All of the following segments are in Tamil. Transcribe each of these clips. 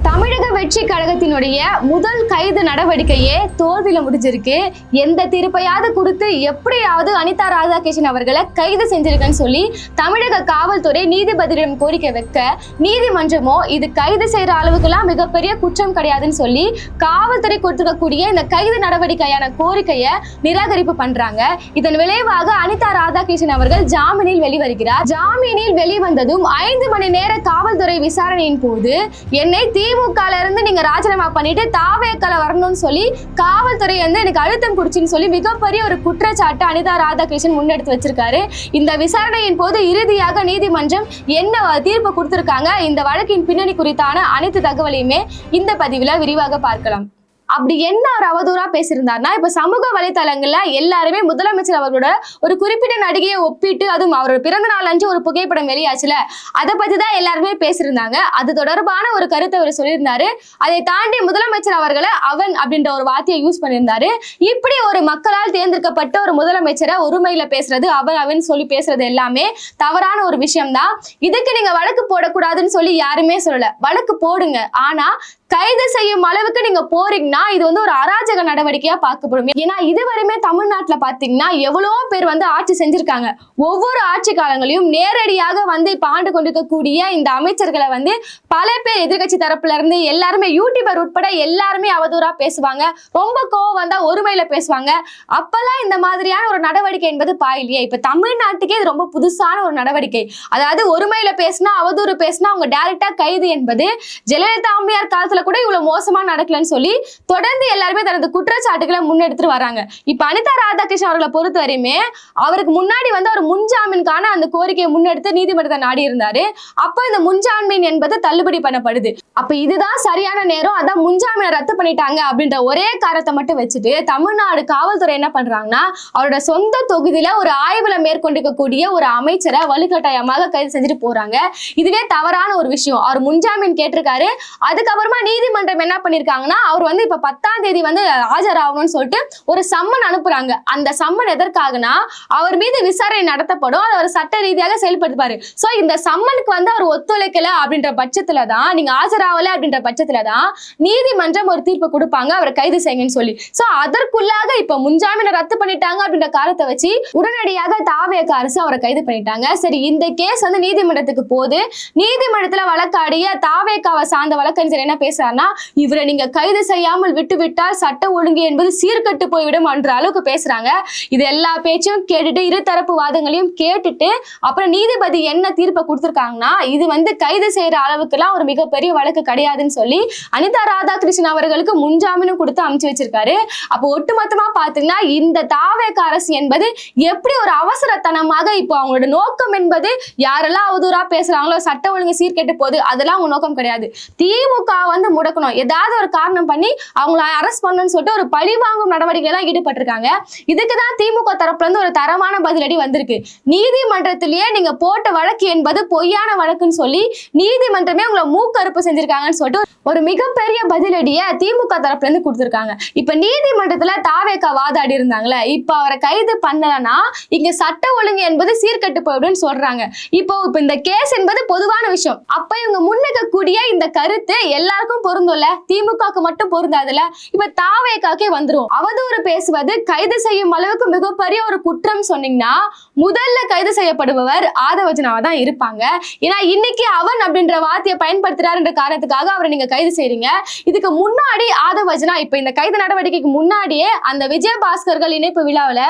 தமிழக வெற்றி கழகத்தினுடைய முதல் கைது நடவடிக்கையே தோல்வியில முடிஞ்சிருக்கு. எந்த தீர்ப்பையாவது கொடுத்து எப்படியாவது அனிதா ராதாகிருஷ்ணன் அவர்களை கைது செஞ்சிருக்கன்னு சொல்லி தமிழக காவல்துறை நீதிபதியிடம் கோரிக்கை வைக்க, நீதிமன்றமோ இது கைது செய்யற அளவுக்குலாம் மிகப்பெரிய குற்றம் கிடையாதுன்னு சொல்லி காவல்துறை கொடுத்துருக்கக்கூடிய இந்த கைது நடவடிக்கையான கோரிக்கையை நிராகரிப்பு பண்றாங்க. இதன் விளைவாக அனிதா ராதாகிருஷ்ணன் அவர்கள் ஜாமீனில் வெளிவருகிறார். ஜாமீனில் வெளிவந்ததும் 5 மணி நேர காவல்துறை விசாரணையின் போது என்னை திமுகல இருந்து நீங்க ராஜினாமா பண்ணிட்டு தாவேக்கல வரணும்னு சொல்லி காவல்துறை வந்து எனக்கு அழுத்தம் கொடுச்சுன்னு சொல்லி மிகப்பெரிய ஒரு குற்றச்சாட்டு அனிதா ராதாகிருஷ்ணன் முன்னெடுத்து வச்சிருக்காரு. இந்த விசாரணையின் போது இறுதியாக நீதிமன்றம் என்ன தீர்ப்பு கொடுத்திருக்காங்க, இந்த வழக்கின் பின்னணி குறித்தான அனைத்து தகவலையுமே இந்த பதிவுல விரிவாக பார்க்கலாம். அப்படி என்ன ஒரு அவதூறா பேசியிருந்தாருன்னா, இப்ப சமூக வலைதளங்கள்ல எல்லாருமே முதலமைச்சர் அவர்களோட ஒரு குறிப்பிட்ட நடிகையை ஒப்பிட்டு, அதுவும் அவரோட பிறந்த நாள் அன்று ஒரு புகைப்படம் வெளியாச்சுல, அதை பத்தி தான் எல்லாருமே பேசியிருந்தாங்க. அது தொடர்பான ஒரு கருத்தை அவர் சொல்லியிருந்தாரு. அதை தாண்டி முதலமைச்சர் அவர்களை அவன் அப்படின்ற ஒரு வார்த்தையை யூஸ் பண்ணியிருந்தாரு. இப்படி ஒரு மக்களால் தேர்ந்தெடுக்கப்பட்ட ஒரு முதலமைச்சரை ஒருமையில பேசுறது, அவன் சொல்லி பேசுறது எல்லாமே தவறான ஒரு விஷயம் தான். இதுக்கு நீங்க வழக்கு போடக்கூடாதுன்னு சொல்லி யாருமே சொல்லல. வழக்கு போடுங்க, ஆனா கைது செய்யும் அளவுக்கு நீங்க போறீங்கன்னா இது வந்து ஒரு அராஜக நடவடிக்கையா பார்க்கப்படும். ஏன்னா இதுவரையுமே தமிழ்நாட்டுல பாத்தீங்கன்னா எவ்வளவோ பேர் வந்து ஆட்சி செஞ்சிருக்காங்க. ஒவ்வொரு ஆட்சி காலங்களையும் நேரடியாக வந்து இப்ப ஆண்டு கொண்டிருக்கக்கூடிய இந்த அமைச்சர்களை வந்து பல பேர் எதிர்கட்சி தரப்புல இருந்து எல்லாருமே யூடியூபர் உட்பட எல்லாருமே அவதூறா பேசுவாங்க. ரொம்ப கோவம் வந்தா ஒருமையில பேசுவாங்க. அப்பெல்லாம் இந்த மாதிரியான ஒரு நடவடிக்கை என்பது பாயிலையே. இப்ப தமிழ்நாட்டுக்கே இது ரொம்ப புதுசான ஒரு நடவடிக்கை. அதாவது ஒருமையில பேசினா, அவதூறு பேசினா அவங்க டைரக்டா கைது என்பது ஜெயலலிதா அம்மையார் காலத்துல கூட இவ்வளவு மோசமா நடக்கலன்னு சொல்லி தொடர்ந்து எல்லாருமே தனது குற்றச்சாட்டுகளை முன்னெடுத்து வராங்க. இப்ப அனிதா ராதாகிருஷ்ணன் அவர்களை பொறுத்த வரையுமே அவருக்கு முன்னாடி வந்து அவர் முன்ஜாமீனுக்கான அந்த கோரிக்கையை முன்னெடுத்து நீதிமன்றத்தை நாடி இருந்தாரு. அப்ப இந்த முன்ஜாமீன் என்பது தள்ளுபடி பண்ணப்படுது. அப்ப இதுதான் சரியான நேரம், அதான் முன்ஜாமீனை ரத்து பண்ணிட்டாங்க அப்படின்ற ஒரே காரணத்தை மட்டும் வச்சுட்டு தமிழ்நாடு காவல்துறை என்ன பண்றாங்கன்னா, அவரோட சொந்த தொகுதியில ஒரு ஆய்வுல மேற்கொண்டிருக்கக்கூடிய ஒரு அமைச்சரை வலுக்கட்டாயமாக கைது செஞ்சுட்டு போறாங்க. இதுவே தவறான ஒரு விஷயம். அவர் முன்ஜாமீன் கேட்டிருக்காரு. அதுக்கப்புறமா நீதிமன்றம் என்ன பண்ணிருக்காங்கன்னா, அவர் வந்து இப்ப 10ஆம் தேதி வந்து ஆஜராகணும்னு சொல்லிட்டு ஒரு சம்மன் அனுப்புறாங்க. அந்த சம்மன் எதற்காகனா, அவர் மீது விசாரணை நடத்தப்படும், அவர் சட்ட ரீதியாக செயல்படுத்துவாரு. சோ இந்த சம்மனுக்கு வந்து அவர் ஒத்துழைக்கல அப்படின்ற பட்சத்துலதான், நீங்க ஆஜராகல அப்படின்ற பட்சத்துலதான் நீதிமன்றம் ஒரு தீர்ப்பு கொடுப்பாங்க, அவரை கைது செய்யுங்கன்னு சொல்லி. சோ அதற்குள்ளாக இப்ப முன்ஜாமீனை ரத்து பண்ணிட்டாங்க அப்படின்ற காரணத்தை வச்சு உடனடியாக தாவேக அரசு அவரை கைது பண்ணிட்டாங்க. சரி, இந்த கேஸ் வந்து நீதிமன்றத்துக்கு போது நீதிமன்றத்துல வழக்காடிய தாவேகாவை சார்ந்த வழக்கறிஞர் என்ன பேசுறாருன்னா, இவரை நீங்க கைது செய்யாமல் விட்டுவிட்டால் சட்ட ஒழுங்கு என்பது சீர்கட்டு போய்விடும் என்ற அளவுக்கு பேசுறாங்க. இது எல்லா பேச்சும் கேட்டுட்டு, இருதரப்பு வாதங்களையும் கேட்டுட்டு அப்புறம் நீதிபதி என்ன தீர்ப்பை கொடுத்திருக்காங்கன்னா, இது வந்து கைது செய்யற அளவுக்கு எல்லாம் ஒரு மிகப்பெரிய வழக்கு கிடையாதுன்னு சொல்லி அனிதா ராதாகிருஷ்ணன் அவர்களுக்கு முன்ஜாமீனும் கொடுத்து அனுப்பிச்சு வச்சிருக்காரு. அப்போ ஒட்டுமொத்தமா பாத்தீங்கன்னா இந்த தாவேக அரசு என்பது எப்படி ஒரு அவசரத்தனமாக, இப்போ அவங்களோட நோக்கம் என்பது யாரெல்லாம் அவதூறா பேசுறாங்களோ, சட்ட ஒழுங்கு சீர்கெட்டு போகுது, அதெல்லாம் அவங்க நோக்கம் கிடையாது. திமுக வந்து முடக்கணும், ஏதாவது ஒரு காரணம் பண்ணி அவங்கள அரெஸ்ட் பண்ணணும்னு சொல்லிட்டு ஒரு பழிவாங்கும் நடவடிக்கையில தான் ஈடுபட்டிருக்காங்க. இதுக்குதான் திமுக தரப்புல இருந்து ஒரு தரமான பதிலடி வந்திருக்கு. நீதிமன்றத்திலேயே நீங்க போட்ட வழக்கு என்பது பொய்யான வழக்குன்னு சொல்லி நீதிமன்றமே உங்களை மூக்கறுப்பு செஞ்சிருக்காங்கன்னு சொல்லிட்டு ஒரு மிகப்பெரிய பதிலடிய திமுக தரப்புல இருந்து கொடுத்திருக்காங்க. இப்ப நீதிமன்றத்துல தாவேகா வாதாடி இருந்தாங்களே, இப்ப அவரை கைது பண்ணலன்னா இங்க சட்ட ஒழுங்கு என்பது சீர்கட்டு போயிடும்னு சொல்றாங்க. இப்போ இந்த கேஸ் என்பது பொதுவான விஷயம். அப்ப இவங்க முன்னிக்கக்கூடிய இந்த கருத்து எல்லாருக்கும் பொருந்தும்ல, திமுகக்கு மட்டும் பொருந்தாதுல. இப்ப தாவேகாக்கே வந்துரும். அவதூறு பேசுவது கைது செய்யும் அளவுக்கு மிகப்பெரிய ஒரு குற்றம் சொன்னீங்கன்னா முதல்ல கைது செய்யப்படுபவர் ஆதவர்ஜனாவா தான் இருப்பாங்க. ஏன்னா இன்னைக்கு அவன் அப்படின்ற வார்த்தையை பயன்படுத்துறாரு என்ற காரணத்துக்காக அவரை நீங்க கைது செய்றீங்க. இதுக்கு முன்னாடி ஆதவர்ஜனா, இப்ப இந்த கைது நடவடிக்கைக்கு முன்னாடியே அந்த விஜயபாஸ்கர்கள் இணைப்பு விழாவில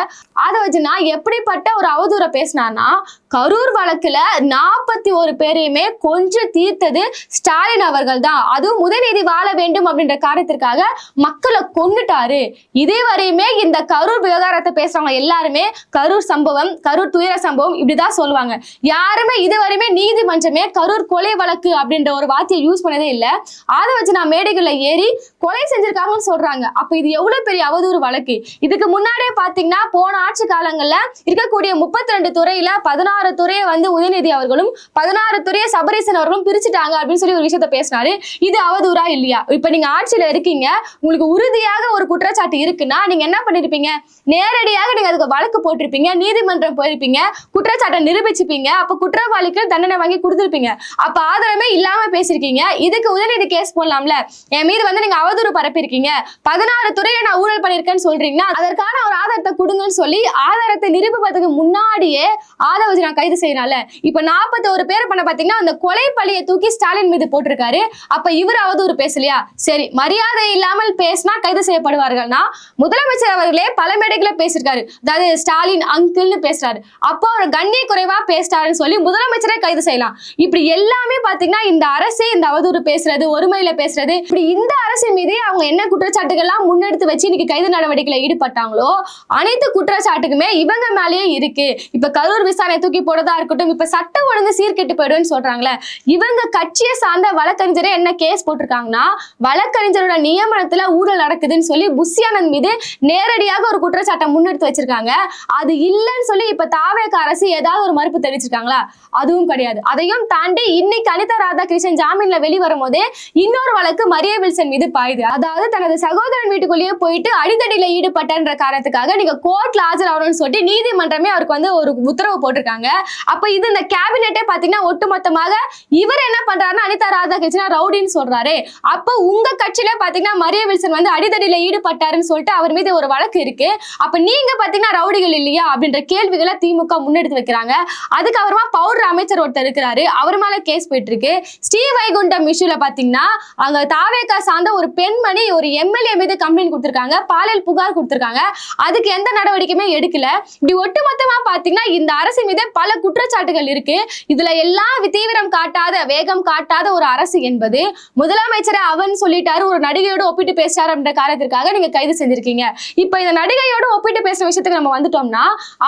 ஆதவர்ஜனா எப்படிப்பட்ட ஒரு அவதூறை பேசினார்னா, கரூர் வழக்குல 41 பேரையுமே கொன்று தீர்த்தது ஸ்டாலின் அவர்கள் தான், அதுவும் உதயநிதி வாழ வேண்டும் அப்படின்ற காரணத்திற்காக மக்களை கொன்னுட்டாரு. இதே வரையுமே இந்த கரூர் விவகாரத்தை பேசுறவங்க எல்லாருமே கரூர் சம்பவம், கரூர் துயர சம்பவம் இப்படிதான் சொல்லுவாங்க. யாருமே இதுவரையுமே நீதிமன்றமே கரூர் கொலை வழக்கு அப்படின்ற ஒரு வார்த்தையை யூஸ் பண்ணதே இல்லை. ஆதவர்ஜனா மேடைகள்ல ஏறி கொலை செஞ்சிருக்காங்கன்னு சொல்றாங்க. அப்ப இது எவ்வளவு பெரிய அவதூறு வழக்கு. இதுக்கு முன்னாடியே பாத்தீங்கன்னா போன ஆட்சி காலங்கள்ல இருக்கக்கூடிய 32 துறையில 16 துறையை வந்து உதயநிதி அவர்களும் 16 துறையை சபரீசன் அவர்களும் பிரிச்சுட்டாங்க அப்படின்னு சொல்லி ஒரு விஷயத்த பேசினாரு. இது அவதூறு அவதூறா இல்லையா? இப்ப நீங்க ஆட்சியில இருக்கீங்க, உங்களுக்கு உறுதியாக ஒரு குற்றச்சாட்டு இருக்குன்னா நீங்க என்ன பண்ணிருப்பீங்க? நேரடியாக நீங்க அதுக்கு வழக்கு போட்டிருப்பீங்க, நீதிமன்றம் போயிருப்பீங்க, குற்றச்சாட்டை நிரூபிச்சுப்பீங்க. அப்ப குற்றவாளிக்கு தண்டனை வாங்கி கொடுத்திருப்பீங்க. அப்ப ஆதாரமே இல்லாம பேசிருக்கீங்க. இதுக்கு உதயநிதி கேஸ் போடலாம்ல. என் மீது வந்து நீங்க அவதூறு பரப்பிருக்கீங்க, 16 துறையில நான் ஊழல் பண்ணிருக்கேன்னு சொல்றீங்கன்னா அதற்கான ஒரு ஆதாரத்தை கொடுங்கன்னு சொல்லி ஆதாரத்தை நிரூபிப்பதற்கு முன்னாடியே ஆதவர்ஜுனா கைது செய்யறால. இப்ப 41 பேர் பண்ண பாத்தீங்கன்னா அந்த கொலை பழியை தூக்கி ஸ்டாலின் மீது போட்டிருக்காரு. அப்ப இவர் அவதூறு பேசலையா? சரி, மரியாதை இல்லாமல் பேசினா கைது செய்யப்படுவார்கள்னா முதலமைச்சர் அவர்களே பல மேடைகளை பேசியிருக்காரு. அதாவது ஸ்டாலின் அங்கிள்னு பேசுறாரு, அப்போ அவர் கண்ணிய குறைவா பேசிட்டாருன்னு சொல்லி முதலமைச்சரே கைது செய்யலாம். இப்படி எல்லாமே பாத்தீங்கன்னா இந்த அரசே இந்த அவதூறு பேசுறது, ஒருமையில பேசுறது, இப்படி இந்த அரசின் மீது அவங்க என்ன குற்றச்சாட்டுகள்லாம் முன்னெடுத்து வச்சு இன்னைக்கு கைது நடவடிக்கையில ஈடுபட்டாங்களோ அனைத்து குற்றச்சாட்டுக்குமே இவங்க மேலேயே இருக்கு. இப்ப கரூர் விசாரணை தூக்கி போடுறதா இருக்கட்டும், இப்ப சட்ட ஒழுங்கு சீர்கெட்டு போயிடுன்னு சொல்றாங்களே, இவங்க கட்சியை சார்ந்த வழக்கறிஞரே என்ன கேஸ் போட்டிருக்காங்கன்னா வழக்கறிஞரோட நியமனத்துல ஊழல் நடக்குதுன்னு சொல்லி புஷியானந்த் மீது நேரடியாக ஒரு குற்றச்சாட்டை முன்னெடுத்து வச்சிருக்காங்க. அது இல்லைன்னு சொல்லி இப்ப தாவேக அரசு ஏதாவது ஒரு மறுப்பு தெரிவிச்சிருக்காங்களா? அதுவும் கிடையாது. அதையும் தாண்டி இன்னைக்கு அனிதா ராதாகிருஷ்ணன் ஜாமீன்ல வெளிவரும் போதே இன்னொரு வழக்கு மரிய வில்சன் மீது பாயுது. அதாவது தனது சகோதரன் வீட்டுக்குள்ளேயே போயிட்டு அடிதடியில ஈடுபட்டன்ற காரணத்துக்காக நீங்க கோர்ட்ல ஆஜராகணும்னு சொல்லி நீதிமன்றமே அவருக்கு வந்து ஒரு உத்தரவு போட்டிருக்காங்க. அப்ப இது இந்த கேபினெட்டே பாத்தீங்கன்னா ஒட்டுமொத்தமாக இவர் என்ன பண்றாருன்னா அனிதா ராதாகிருஷ்ணன் ரவுடின்னு சொல்றாரு. அப்ப உங்க கட்சியில பாத்தீங்கன்னா மரிய வில்சன் வந்து அடிதடியில ஈடுபட்டாருன்னு சொல்லிட்டு அவர் மீது ஒரு வழக்கு இருக்கு. அப்ப நீங்க பாத்தீங்கன்னா ரவுடிகள் இல்லையா அப்படின்ற கேள்விகளை திமுக முன்னெடுத்து வைக்கிறாங்க. அதுக்கப்புறமா பவுடர் அமைச்சர் ஒருத்தர் இருக்கிறாரு, அவர் மேல கேஸ் போயிட்டு இருக்கு. ஸ்ரீவைகுண்டம் இஷ்யூல பாத்தீங்கன்னா அங்க தாவேகா சார்ந்த ஒரு பெண்மணி ஒரு எம்எல்ஏ மீது கம்ப்ளைண்ட் கொடுத்திருக்காங்க, பாலியல் புகார் கொடுத்திருக்காங்க. அதுக்கு எந்த நடவடிக்கையுமே எடுக்கல. இப்படி ஒட்டுமொத்தமா பாத்தீங்கன்னா இந்த அரசு மீது பல குற்றச்சாட்டுகள் இருக்கு. இதுல எல்லாம் தீவிரம் காட்டாத, வேகம் காட்டாத ஒரு அரசு என்பது முதலமைச்சரை அவன் சொல்லிட்டாரு, ஒரு நடிகையோடு ஒப்பிட்டு பேசுறாரு அப்படின்ற காரணத்திற்காக நீங்க கைது செஞ்சிருக்கீங்க. இப்ப இந்த நடிகையோடு ஒப்பிட்டு பேசுற விஷயத்துக்கு நம்ம வந்துட்டோம்னா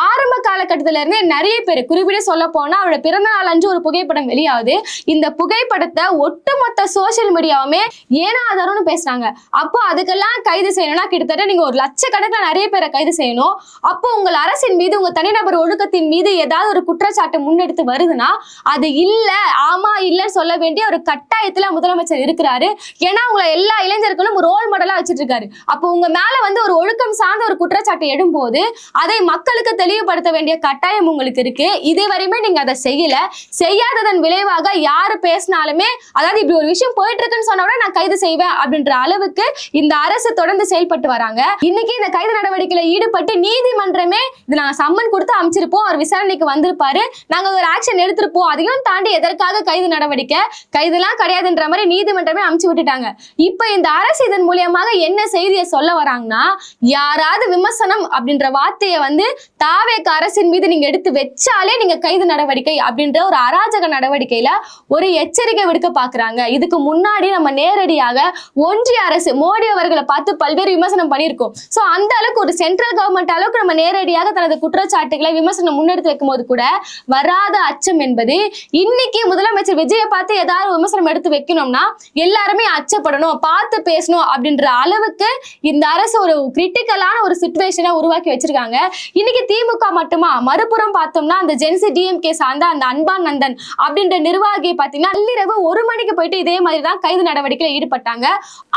ஆரம்ப காலகட்டத்தில இருந்தே நிறைய பேர், குறிப்பிட்டு சொல்ல போனா அவரோட பிறந்த நாள் அன்று ஒரு புகைப்படம் வெளியாகுது. இந்த புகைப்படத்தை ஒட்டுமொத்த சோசியல் மீடியாவுமே ஏனாதாரம்னு பேசுறாங்க. அப்போ அதுக்கெல்லாம் கைது செய்யணும்னா கிட்டத்தட்ட நீங்க ஒரு லட்சக்கணக்கில் நிறைய பேரை கைது செய்யணும். அப்போ உங்கள் அரசின் மீது, உங்க தனிநபர் ஒழுக்கத்தின் மீது ஏதாவது ஒரு குற்றச்சாட்டு முன்னெடுத்து வருதுன்னா அது இல்ல, ஆமா இல்லன்னு சொல்ல வேண்டிய ஒரு கட்டாயத்துல முதலமைச்சர் இருக்கிறாரு. ஏன்னா உங்களை எல்லா இளைஞர்களும் ரோல் மாடலா வச்சிட்டு இருக்காரு. அப்போ உங்க மேல வந்து ஒரு ஒழுக்கம் சார்ந்த ஒரு குற்றச்சாட்டு எடும்போது அதை மக்களுக்கு தெளிவுபடுத்த வேண்டிய கட்டாயம் உங்களுக்கு இருக்கு. இதுவரையுமே நீங்க அதை செய்யல. செய்யாததன் விளைவாக யாரு பேசினாலுமே, அதாவது இப்படி ஒரு விஷயம் போயிட்டு இருக்குன்னு சொன்ன உடனே நான் கைது செய்வேன் அப்படின்ற அளவுக்கு இந்த அரசு தொடர்ந்து செயல்பட்டு வராங்க. இன்னைக்கு இந்த கைது நடவடிக்கையில ஈடுபட்டு நீதிமன்றமே இது நாங்க சம்மன் கொடுத்து அமைச்சிருப்போம், அவர் விசாரணைக்கு வந்திருப்பாரு, நாங்க ஒரு ஆக்ஷன் எடுத்திருப்போம், அதையும் தாண்டி எதற்காக கைது நடவடிக்கை, கைதுலாம் கிடையாதுன்ற மாதிரி நீதிமன்றமே அமைச்சு விட்டுட்டாங்க. இப்ப இந்த அரசு இதன் மூலியமாக என்ன செய்தியை சொல்ல வராங்கன்னா, யாராவது விமர்சனம் அப்படின்ற வார்த்தையை வந்து தாவேக அரசின் மீது நீங்க எடுத்து வச்சாலே நீங்க கைது நடவடிக்கை அப்படின்ற ஒரு அராஜக நடவடிக்கையில ஒரு எச்சரிக்கை விடுக்க பாக்குறாங்க. இதுக்கு முன்னாடி நம்ம நேரடியாக ஒன்றிய அரசு மோடி அவர்களை பார்த்து பல்வேறு விமர்சனம் பண்ணியிருக்கோம். சோ அந்த அளவுக்கு ஒரு சென்ட்ரல் கவர்மெண்ட் அளவுக்கு நம்ம நேரடியாக தனது குற்றச்சாட்டுகளை விமர்சனம் முன்னெடுத்து வைக்கும் போது கூட வராத அச்சம் என்பது இன்னைக்கு முதலமைச்சர் விஜயை பார்த்து ஏதாவது விமர்சனம் எடுத்து வைக்கணும்னா எல்லாருமே அச்சப்படணும், பார்த்து பேசணும் அப்படின்ற அளவுக்கு இந்த அரசு ஒரு கிரிட்டிக்கலான ஒரு சிச்சுவேஷனை உருவாக்கி வச்சிருக்காங்க. இன்னைக்கு திமுக மட்டுமா, மறுபுறம் பார்த்தோம்னா அந்த ஜென்சி டிஎம்கே சார்ந்த அந்த அன்பான் நந்தன் அப்படின்ற நிர்வாகி பாத்தீங்கன்னா நள்ளிரவு 1 மணிக்கு போயிட்டு இதே மாதிரி தான் கைது நடவடிக்கையில் ஈடுபட்டாங்க.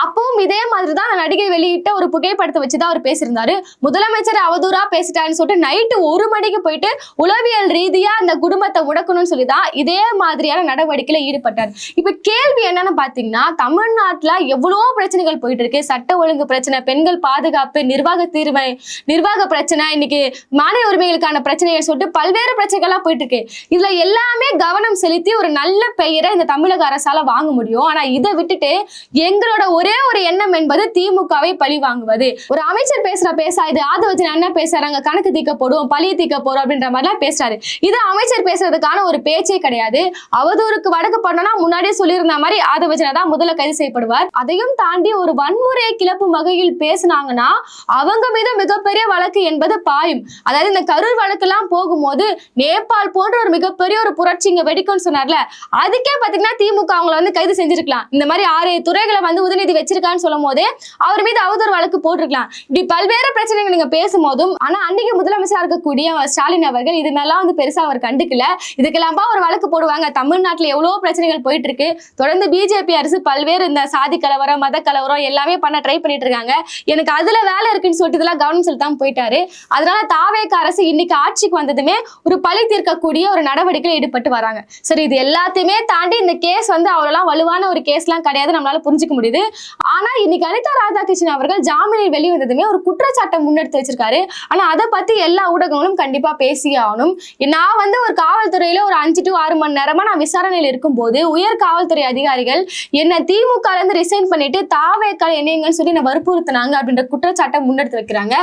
அப்பவும் இதே மாதிரி தான் நடிகை வெளியிட்ட ஒரு புகைப்படத்தை வச்சுதான் அவர் பேசியிருந்தாரு. முதலமைச்சர் அவதூறா பேசிட்டாருன்னு சொல்லிட்டு நைட்டு 1 மணிக்கு போயிட்டு உளவியல் ரீதியா அந்த குடும்பத்தை முடக்கணும்னு சொல்லிதான் இதே மாதிரியான நடவடிக்கையில ஈடுபட்டார். இப்ப கேள்வி என்னன்னு பாத்தீங்கன்னா, தமிழ்நாட்டுல எவ்வளவோ பிரச்சனைகள் போயிட்டு இருக்கு. சட்ட ஒழுங்கு பிரச்சனை, பெண்கள் பாதுகாப்பு, நிர்வாக பிரச்சனை, இன்னைக்கு மாநில உரிமைகளுக்கான பிரச்சனைகள் சொல்லிட்டு பல்வேறு பிரச்சனைகள்லாம் போயிட்டு இருக்கு. இதுல எல்லாமே கவனம் செலுத்தி ஒரு நல்ல பெயரை இந்த தமிழக அரசால வாங்க முடியும். ஆனா இதை விட்டுட்டு எங்களோட ஒரே ஒரு எண்ணம் என்பது திமுகவை பழி வாங்குவது. ஒரு அமைச்சர் பேசாது ஆதவர்ஜுனா என்ன பேசுறாங்க, கணக்கு தீர்க்க போடும், பழி தீர்க்க போறோம் அப்படின்ற மாதிரிலாம் பேசுறாரு. இது அமைச்சர் பேசுறதுக்கான ஒரு பேச்சே கிடையாது. அவதூறுக்கு வடக்கு பண்ணனா முன்னாடியே சொல்லியிருந்த மாதிரி ஆதவர்ஜுனா தான் முதல்ல கைது செய்யப்படுவார். அதையும் தாண்டி ஒரு வன்முறையை கிளப்பும் வகையில் பேசினாங்கன்னா அவங்க மீது மிகப்பெரிய வழக்கு என்பது பாயும். அதாவது இந்த கரூர் வழக்கு எல்லாம் போகும்போது நேபாள் போன்ற ஒரு மிகப்பெரிய ஒரு புரட்சி இங்க வெடிக்கும்னு சொன்னார்ல, அதுக்கே பாத்தீங்கன்னா திமுக அவங்களை வந்து கைது செஞ்சிருக்கலாம். இந்த மாதிரி 6 துறைகளை வந்து உதயநிதி வச்சிருக்கான்னு சொல்லும் போதே அவர் மீது அவதூறு வழக்கு போட்டிருக்கலாம். இப்படி பல்வேறு பிரச்சனைகள் நீங்க பேசும்போதும், ஆனா அன்னைக்கு முதலமைச்சராக இருக்கக்கூடிய ஸ்டாலின் அவர்கள் இது மேலாம் வந்து பெருசா அவர் கண்டுக்கல. இதுக்கெல்லாம் ஒரு வழக்கு போடுவாங்க. தமிழ்நாட்டுல எவ்வளவு பிரச்சனைகள் போயிட்டு இருக்கு, தொடர்ந்து பிஜேபி அரசு அரசு பல்வேறு இந்த சாதி கலவரம் மத கலவரம் எல்லாமே பண்ண ட்ரை பண்ணிட்டு இருக்காங்க. எனக்கு அதுல வேலை இருக்குன்னு சொல்லிட்டு இதெல்லாம் கவனம் செலுத்தாம போயிட்டாரு. அதனால தாவேக அரசு இன்னைக்கு ஆட்சிக்கு வந்ததுமே ஒரு பழி தீர்க்கக்கூடிய ஒரு நடவடிக்கையில் ஈடுபட்டு வராங்க. சரி, இது எல்லாத்தையுமே தாண்டி இந்த கேஸ் வந்து அவ்வளவு வலுவான ஒரு கேஸ்லாம் கிடையாது, நம்மளால புரிஞ்சுக்க முடியுது. ஆனா இன்னைக்கு அனிதா ராதாகிருஷ்ணன் அவர்கள் ஜாமீனில் வெளிவந்ததுமே ஒரு குற்றச்சாட்டை முன்னெடுத்து வச்சிருக்காரு. ஆனா அதை பத்தி எல்லா ஊடகங்களும் கண்டிப்பா பேசி ஆகணும். நான் வந்து ஒரு காவல்துறையில ஒரு 5 to 6 மணி நேரமா நான் விசாரணையில் இருக்கும்போது உயர் காவல்துறை அதிகாரிகள் என்ன திமுக இருந்து ரிசைன் பண்ணிட்டு தாவேக என்னங்கன்னு சொல்லி என்ன வற்புறுத்தினாங்க அப்படின்ற குற்றச்சாட்டை முன்னெடுத்து வைக்கிறாங்க.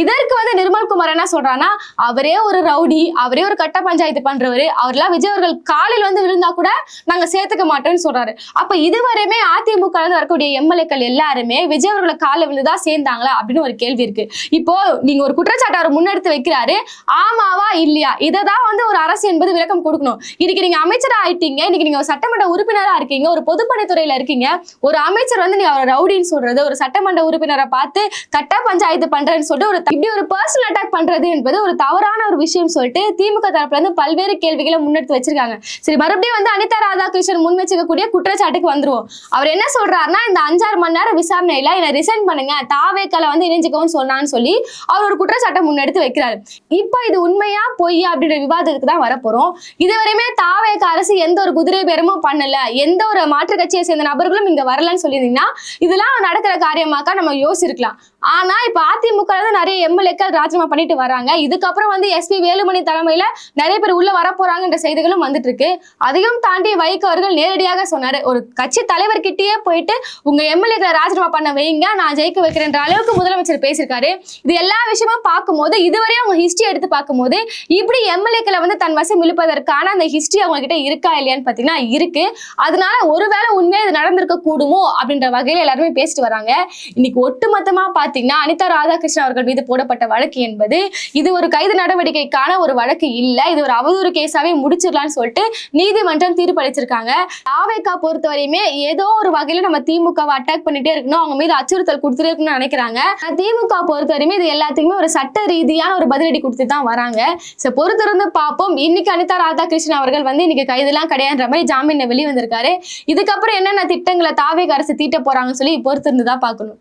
இதற்கு வந்து நிர்மல்குமார் என்ன சொல்றான்னா, அவரே ஒரு ரவுடி, அவரே ஒரு கட்ட பஞ்சாயத்து பண்றவரு, அவர்லாம் விஜய் அவர்கள் காலில் வந்து விழுந்தா கூட நாங்க சேர்த்துக்க மாட்டோம்னு சொல்றாரு. அப்ப இதுவரையுமே அதிமுக இருந்து வரக்கூடிய எம்எல்ஏக்கள் எல்லாருமே விஜய் அவர்களை காலில் விழுந்துதான் சேர்ந்தாங்களா அப்படின்னு ஒரு கேள்வி இருக்கு. இப்போ நீங்க ஒரு குற்றச்சாட்டை அவர் முன்னெடுத்து வைக்கிறாரு, ஆமாவா இல்லையா, இததான் வந்து ஒரு அரசு என்பது விளக்கம் கொடுக்கணும். இன்னைக்கு நீங்க அமைச்சரா ஆயிட்டீங்க, இன்னைக்கு நீங்க ஒரு சட்டமன்ற உறுப்பினரா இருக்கீங்க, ஒரு பொதுப்பணித்துறையில இருக்கீங்க. ஒரு அமைச்சர் வந்து நீ அவர் ரவுடின்னு சொல்றது, ஒரு சட்டமன்ற உறுப்பினரை பார்த்து கட்ட பஞ்சாயத்து பண்றேன்னு சொல்லிட்டு இப்படி ஒரு பர்சனல் அட்டாக் பண்றது என்பது ஒரு தவறான ஒரு விஷயம் சொல்லிட்டு திமுக தரப்புல இருந்து பல்வேறு கேள்விகளை முன்னெடுத்து வச்சிருக்காங்க. சரி, மறுபடியும் வந்து அனிதா ராதாகிருஷ்ணன் முன் வச்சுக்கக்கூடிய குற்றச்சாட்டுக்கு வந்துருவோம். அவர் என்ன சொல்றாருன்னா, இந்த 5-6 மணி நேரம் விசாரணையில என்ன ரிசைன் பண்ணுங்க, தாவேக்கால வந்து இணைஞ்சுக்கவும் சொன்னான்னு சொல்லி அவர் ஒரு குற்றச்சாட்டை முன்னெடுத்து வைக்கிறாரு. இப்போ இது உண்மையா பொய்யா அப்படின்ற விவாதத்துக்கு தான் வரப்போறோம். இதுவரையுமே தாவேக அரசு எந்த ஒரு குதிரை பேரமும் பண்ணல, எந்த ஒரு மாற்று கட்சியை சேர்ந்த நபர்களும் இங்க வரலன்னு சொல்லியிருந்தீங்கன்னா இதெல்லாம் நடக்கிற காரியமாக்கா நம்ம யோசிச்சிருக்கலாம். ஆனா இப்ப அதிமுக நிறைய எம்எல்ஏக்கள் ராஜினாமா பண்ணிட்டு வராங்க. இதுக்கப்புறம் வந்து எஸ்பி வேலுமணி தலைமையில நிறைய பேர் உள்ள வரப்போறாங்கன்ற செய்திகளும் வந்துட்டு இருக்கு. அதையும் தாண்டி வைகோ அவர்கள் நேரடியாக சொன்னாரு, ஒரு கட்சி தலைவர் கிட்டயே போயிட்டு உங்க எம்எல்ஏக்களை ராஜினாமா பண்ண வைங்க, நான் ஜெயிக்க வைக்கிறேன்ற அளவுக்கு முதலமைச்சர் பேசியிருக்காரு. இது எல்லா விஷயமும் பார்க்கும்போது இதுவரையும் அவங்க ஹிஸ்டரி எடுத்து பார்க்கும்போது இப்படி எம்எல்ஏக்களை வந்து தன் வசம் இழுப்பதற்கான அந்த ஹிஸ்டரி அவங்க கிட்ட இருக்கா இல்லையான்னு பாத்தீங்கன்னா இருக்கு. அதனால ஒருவேளை உண்மையா இது நடந்திருக்க கூடுமோ அப்படின்ற வகையில எல்லாருமே பேசிட்டு வராங்க. இன்னைக்கு ஒட்டுமொத்தமா பாத்தீங்கன்னா அனிதா ராதாகிருஷ்ணன் அவர்கள் மீது போடப்பட்ட வழக்கு என்பது இது ஒரு கைது நடவடிக்கைக்கான ஒரு வழக்கு இல்ல, இது ஒரு அவதூறு கேஸாவே முடிச்சிடலாம்னு சொல்லிட்டு நீதிமன்றம் தீர்ப்பளிச்சிருக்காங்க. தாவேகா பொறுத்தவரையுமே ஏதோ ஒரு வகையில நம்ம திமுகவை அட்டாக் பண்ணிட்டே இருக்கணும், அவங்க மீது அச்சுறுத்தல் கொடுத்துட்டே இருக்கணும்னு நினைக்கிறாங்க. திமுக பொறுத்தவரையுமே இது எல்லாத்துக்குமே ஒரு சட்ட ரீதியான ஒரு பதிலடி கொடுத்து தான் வராங்க. பொறுத்திருந்து பார்ப்போம். இன்னைக்கு அனிதா ராதாகிருஷ்ணன் அவர்கள் வந்து இன்னைக்கு கைதெல்லாம் கிடையாதுன்ற மாதிரி ஜாமீன்ல வெளியே வந்திருக்காரு. இதுக்கப்புறம் என்னென்ன திட்டங்களை தாவேக அரசு தீட்ட போறாங்கன்னு சொல்லி பொறுத்திருந்து தான் பார்க்கணும்.